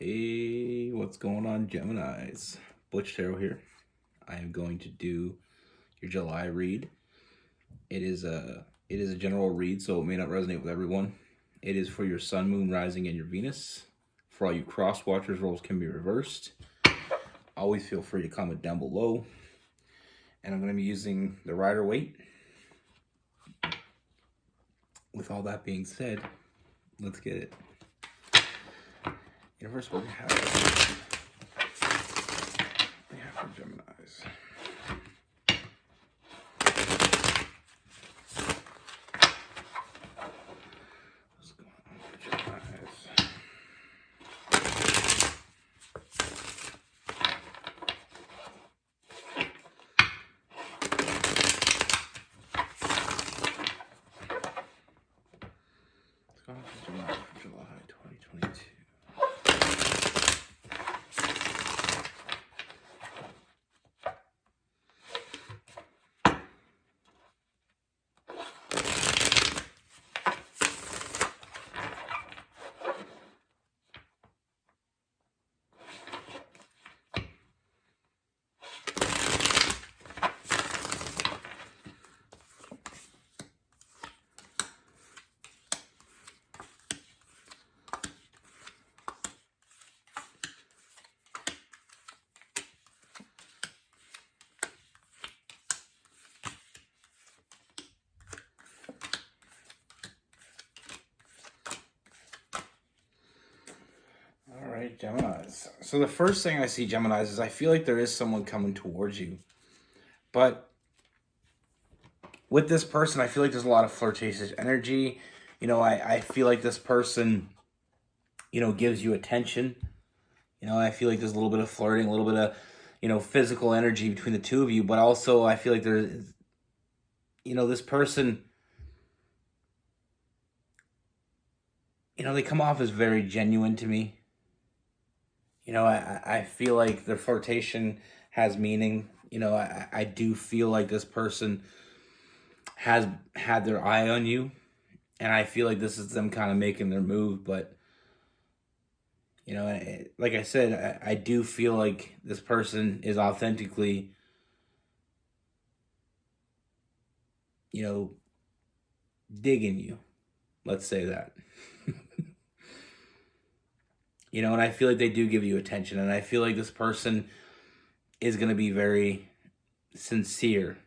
Hey, what's going on, Geminis? Butch here. I am going to do your July read. It is a general read, so it may not resonate with everyone. It is for your Sun, Moon, Rising, and your Venus. For all you cross watchers, roles can be reversed. Always feel free to comment down below. And I'm going to be using the Rider Waite. With all that being said, let's get it. Universe, what we have for Geminis. What's going on with Geminis? What's going on with Gemini for July 2022? All right, Geminis. So the first thing I see, Geminis, is I feel like there is someone coming towards you. But with this person, I feel like there's a lot of flirtatious energy. I feel like this person, gives you attention. I feel like there's a little bit of flirting, a little bit of, physical energy between the two of you. But also, I feel like there's, this person, they come off as very genuine to me. I feel like their flirtation has meaning. I do feel like this person has had their eye on you. And I feel like this is them kind of making their move. But, like I said, I do feel like this person is authentically, digging you. Let's say that. And I feel like they do give you attention. And I feel like this person is going to be very sincere.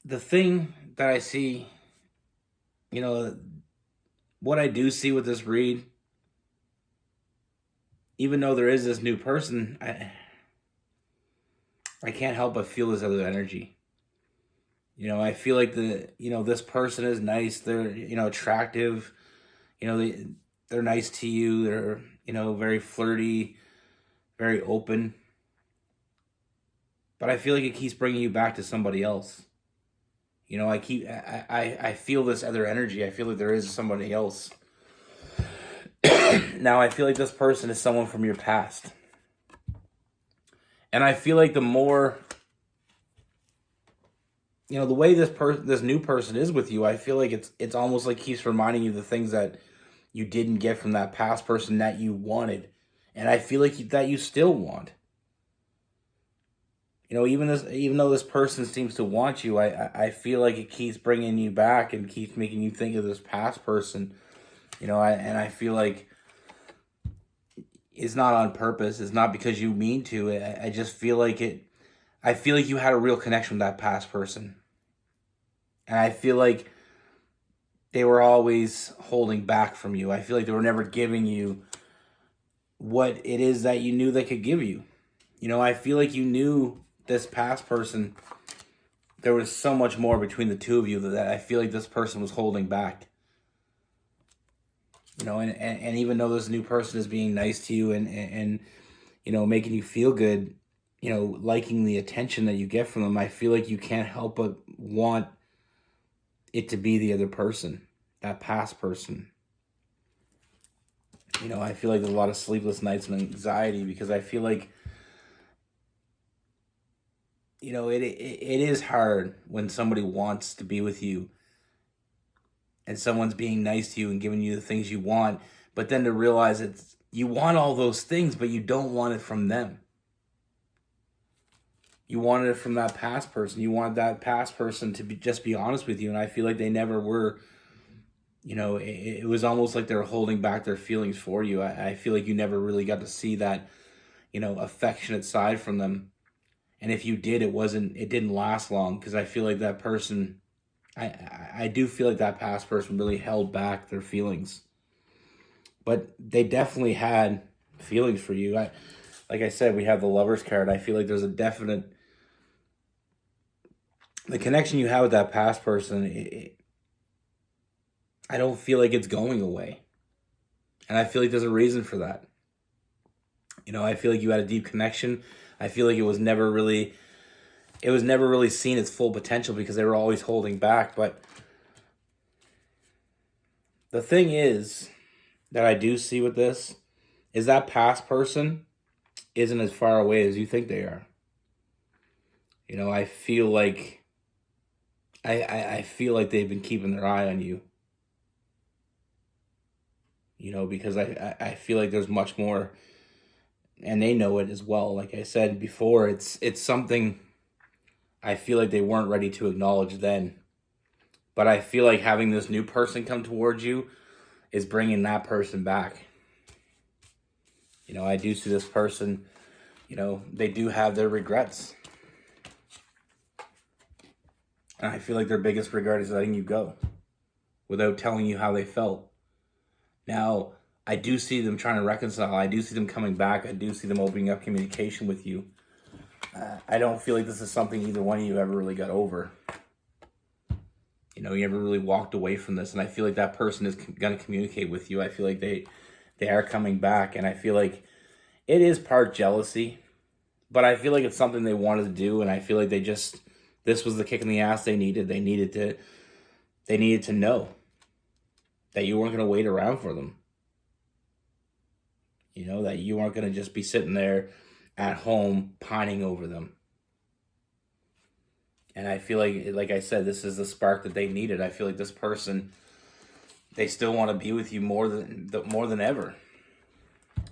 The thing that I see, what I do see with this read, even though there is this new person, I can't help but feel this other energy. I feel like this person is nice. They're, attractive. They're nice to you. They're, very flirty, very open. But I feel like it keeps bringing you back to somebody else. I feel this other energy. I feel like there is somebody else. Now, I feel like this person is someone from your past. And I feel like the more, the way this new person is with you, I feel like it's almost like keeps reminding you the things that you didn't get from that past person that you wanted. And I feel like that you still want. Even though this person seems to want you, I feel like it keeps bringing you back and keeps making you think of this past person. I feel like it's not on purpose. It's not because you mean to. I just feel like it. I feel like you had a real connection with that past person. And I feel like they were always holding back from you. I feel like they were never giving you what it is that you knew they could give you. I feel like you knew this past person, there was so much more between the two of you that I feel like this person was holding back. And even though this new person is being nice to you and making you feel good, liking the attention that you get from them, I feel like you can't help but want it to be the other person, that past person. I feel like there's a lot of sleepless nights and anxiety because I feel like, it is hard when somebody wants to be with you and someone's being nice to you and giving you the things you want, but then to realize it's you want all those things, but you don't want it from them. You wanted it from that past person. You wanted that past person to just be honest with you, and I feel like they never were. It was almost like they were holding back their feelings for you. I feel like you never really got to see that, affectionate side from them. And if you did, it didn't last long, because I feel like that person, I do feel like that past person really held back their feelings. But they definitely had feelings for you. Like I said, we have the Lover's card. I feel like there's a definite, the connection you have with that past person, I don't feel like it's going away. And I feel like there's a reason for that. I feel like you had a deep connection. I feel like it was never really seen its full potential because they were always holding back. But the thing is that I do see with this is that past person isn't as far away as you think they are. I feel like I feel like they've been keeping their eye on you. Because I feel like there's much more, and they know it as well. Like I said before, it's something I feel like they weren't ready to acknowledge then. But I feel like having this new person come towards you is bringing that person back. I do see this person, they do have their regrets. And I feel like their biggest regret is letting you go without telling you how they felt. Now, I do see them trying to reconcile. I do see them coming back. I do see them opening up communication with you. I don't feel like this is something either one of you ever really got over. You ever really walked away from this. And I feel like that person is going to communicate with you. I feel like they are coming back. And I feel like it is part jealousy. But I feel like it's something they wanted to do. And I feel like this was the kick in the ass they needed. They needed to know that you weren't going to wait around for them. That you weren't going to just be sitting there at home pining over them. And I feel like I said, this is the spark that they needed. I feel like this person, they still want to be with you more than ever.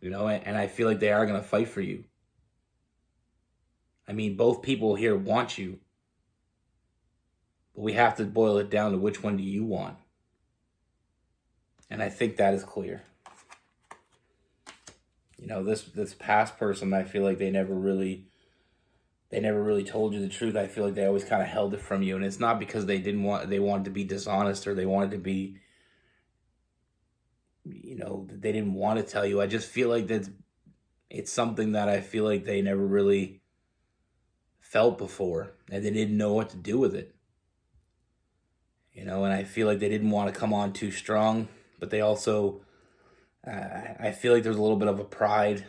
And I feel like they are going to fight for you. I mean, both people here want you. But we have to boil it down to which one do you want? And I think that is clear. This past person, I feel like they never really told you the truth. I feel like they always kind of held it from you. And it's not because they wanted to be dishonest, or they wanted to be, they didn't want to tell you. I just feel like it's something that I feel like they never really felt before, and they didn't know what to do with it. And I feel like they didn't want to come on too strong, but they also, I feel like there's a little bit of a pride.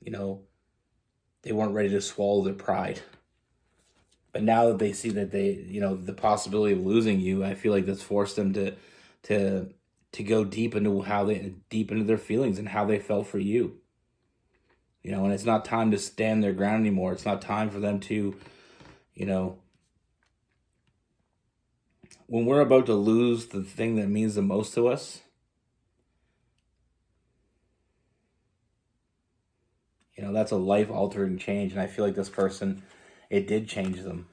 They weren't ready to swallow their pride. But now that they see that the possibility of losing you, I feel like that's forced them to go deep into their feelings and how they felt for you. And it's not time to stand their ground anymore. It's not time for them to, when we're about to lose the thing that means the most to us, that's a life-altering change. And I feel like this person, it did change them.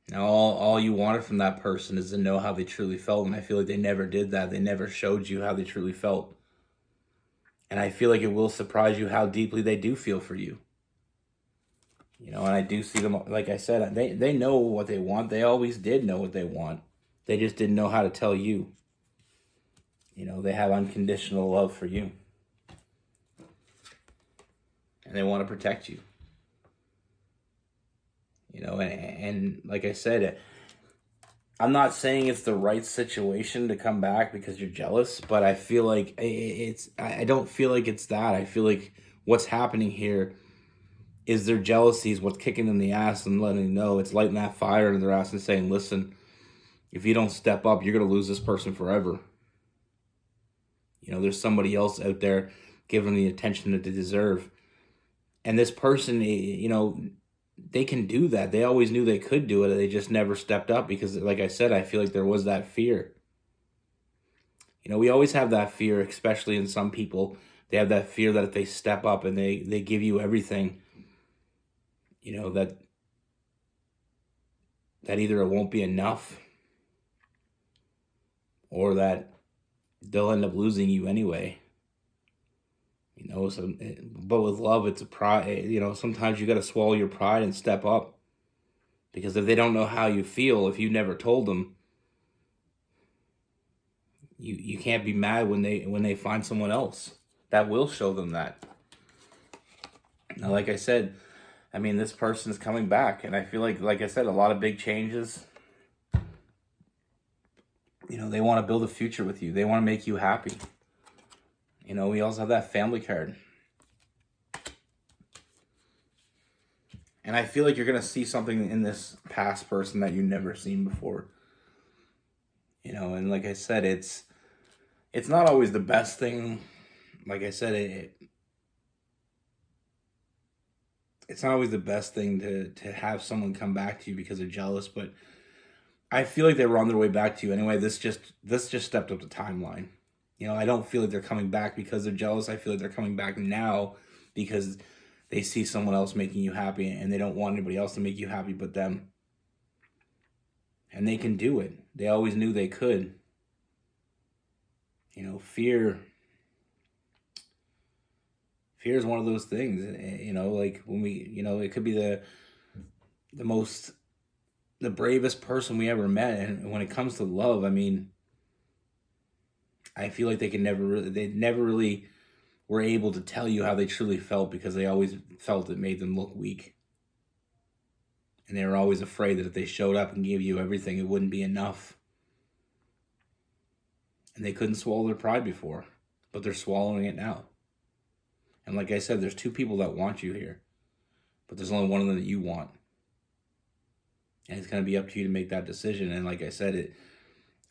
Now, all you wanted from that person is to know how they truly felt. And I feel like they never did that. They never showed you how they truly felt. And I feel like it will surprise you how deeply they do feel for you. And I do see them, like I said, they know what they want. They always did know what they want. They just didn't know how to tell you. They have unconditional love for you. And they want to protect you. And like I said, I'm not saying it's the right situation to come back because you're jealous, but I feel like I don't feel like it's that. I feel like what's happening here is their jealousy is what's kicking them in the ass and letting them know, it's lighting that fire in their ass and saying, listen, if you don't step up, you're going to lose this person forever. There's somebody else out there giving the attention that they deserve. And this person, they can do that. They always knew they could do it. They just never stepped up because, like I said, I feel like there was that fear. We always have that fear, especially in some people. They have that fear that if they step up and they give you everything, that either it won't be enough or that they'll end up losing you anyway. But with love, it's a pride. Sometimes you got to swallow your pride and step up, because if they don't know how you feel, if you never told them, you can't be mad when they find someone else that will show them that. Now, like I said, this person is coming back, and I feel like I said, a lot of big changes. They want to build a future with you. They want to make you happy. We also have that family card. And I feel like you're going to see something in this past person that you've never seen before. And like I said, it's not always the best thing. Like I said, it's not always the best thing to have someone come back to you because they're jealous, but I feel like they were on their way back to you anyway. This just stepped up the timeline. I don't feel like they're coming back because they're jealous. I feel like they're coming back now because they see someone else making you happy, and they don't want anybody else to make you happy but them. And they can do it. They always knew they could. Fear is one of those things. Like when we, it could be the bravest person we ever met. And when it comes to love, I feel like they never really were able to tell you how they truly felt, because they always felt it made them look weak. And they were always afraid that if they showed up and gave you everything, it wouldn't be enough. And they couldn't swallow their pride before, but they're swallowing it now. And like I said, there's two people that want you here, but there's only one of them that you want. And it's going to be up to you to make that decision. And like I said,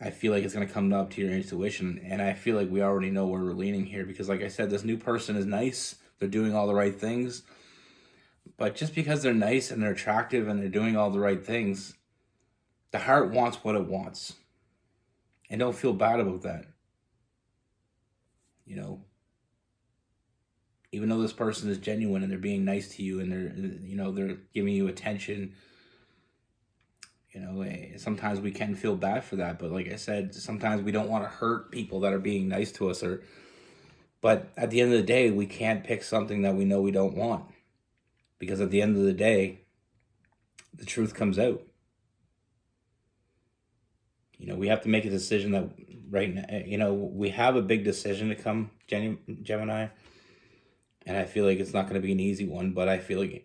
I feel like it's going to come up to your intuition. And I feel like we already know where we're leaning here, because like I said, this new person is nice. They're doing all the right things. But just because they're nice and they're attractive and they're doing all the right things, the heart wants what it wants. And don't feel bad about that. Even though this person is genuine and they're being nice to you and they're giving you attention, sometimes we can feel bad for that. But like I said, sometimes we don't want to hurt people that are being nice to us. But at the end of the day, we can't pick something that we know we don't want. Because at the end of the day, the truth comes out. We have to make a decision that right now, we have a big decision to come, Gemini. And I feel like it's not going to be an easy one, but I feel like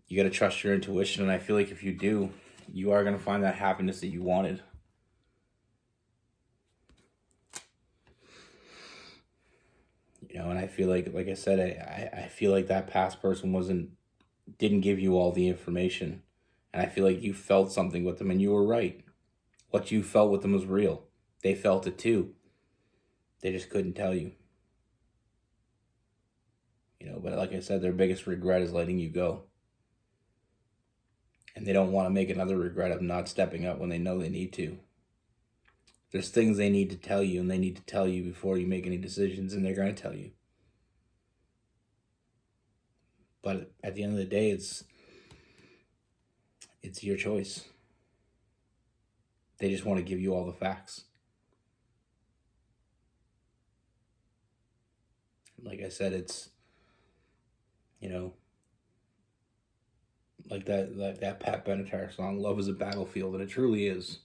you got to trust your intuition. And I feel like if you do, you are going to find that happiness that you wanted. And I feel like I said, I feel like that past person didn't give you all the information. And I feel like you felt something with them, and you were right. What you felt with them was real. They felt it too. They just couldn't tell you. But like I said, their biggest regret is letting you go. And they don't want to make another regret of not stepping up when they know they need to. There's things they need to tell you, and they need to tell you before you make any decisions, and they're going to tell you. But at the end of the day, it's your choice. They just want to give you all the facts. Like I said, it's, like that Pat Benatar song, "Love is a Battlefield," and it truly is.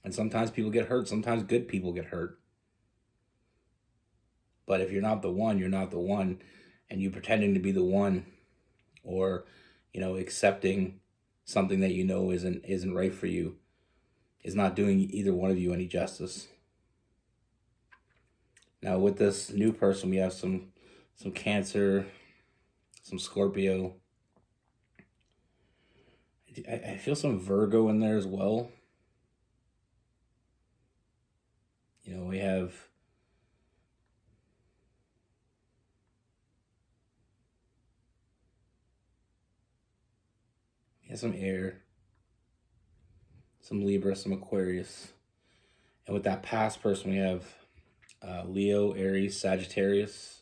And sometimes people get hurt. Sometimes good people get hurt. But if you're not the one, you're not the one. And you pretending to be the one, or, accepting something that isn't right for you, is not doing either one of you any justice. Now with this new person, we have some Cancer, some Scorpio. I feel some Virgo in there as well. We have and some air, some Libra, some Aquarius. And with that past person, we have Leo, Aries, Sagittarius.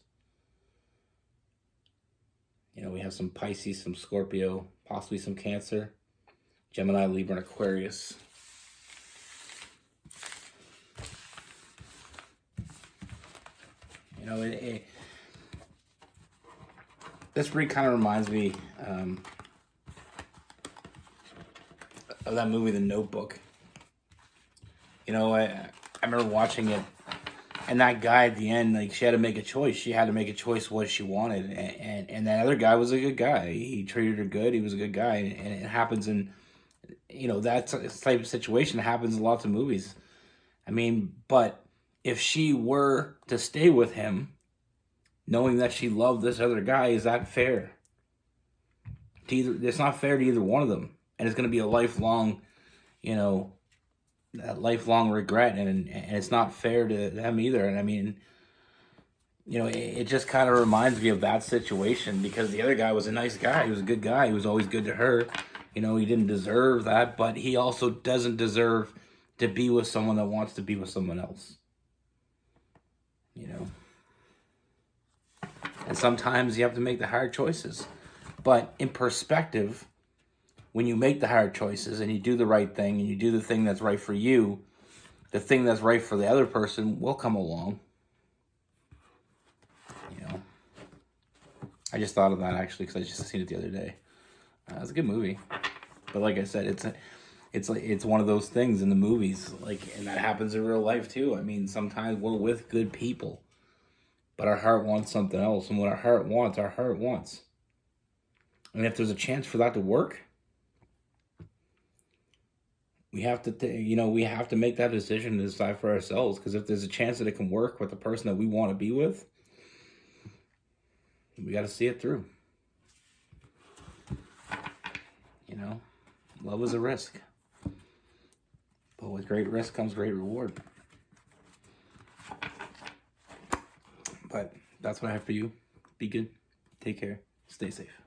You know, we have some Pisces, some Scorpio, possibly some Cancer, Gemini, Libra, and Aquarius. You know, this read kind of reminds me of that movie, The Notebook. You know, I remember watching it, and that guy at the end, like, she had to make a choice. She had to make a choice what she wanted, and that other guy was a good guy. He treated her good. He was a good guy, and it happens in, you know, that type of situation happens in lots of movies. I mean, but if she were to stay with him, knowing that she loved this other guy, is that fair? It's not fair to either one of them, and it's going to be a lifelong, you know, that lifelong regret, and it's not fair to them either. And I mean, you know, it just kind of reminds me of that situation, because the other guy was a nice guy. He was a good guy. He was always good to her. You know, he didn't deserve that, but he also doesn't deserve to be with someone that wants to be with someone else. You know? And sometimes you have to make the hard choices. But in perspective, when you make the hard choices and you do the right thing and you do the thing that's right for you, the thing that's right for the other person will come along. You know? I just thought of that, actually, because I just seen it the other day. It's a good movie. But like I said, it's one of those things in the movies, like, and that happens in real life too. I mean, sometimes we're with good people, but our heart wants something else, and what our heart wants, our heart wants. And if there's a chance for that to work, we have to, we have to make that decision to decide for ourselves. Because if there's a chance that it can work with the person that we want to be with, we got to see it through. You know, love is a risk, but with great risk comes great reward. But that's what I have for you. Be good. Take care. Stay safe.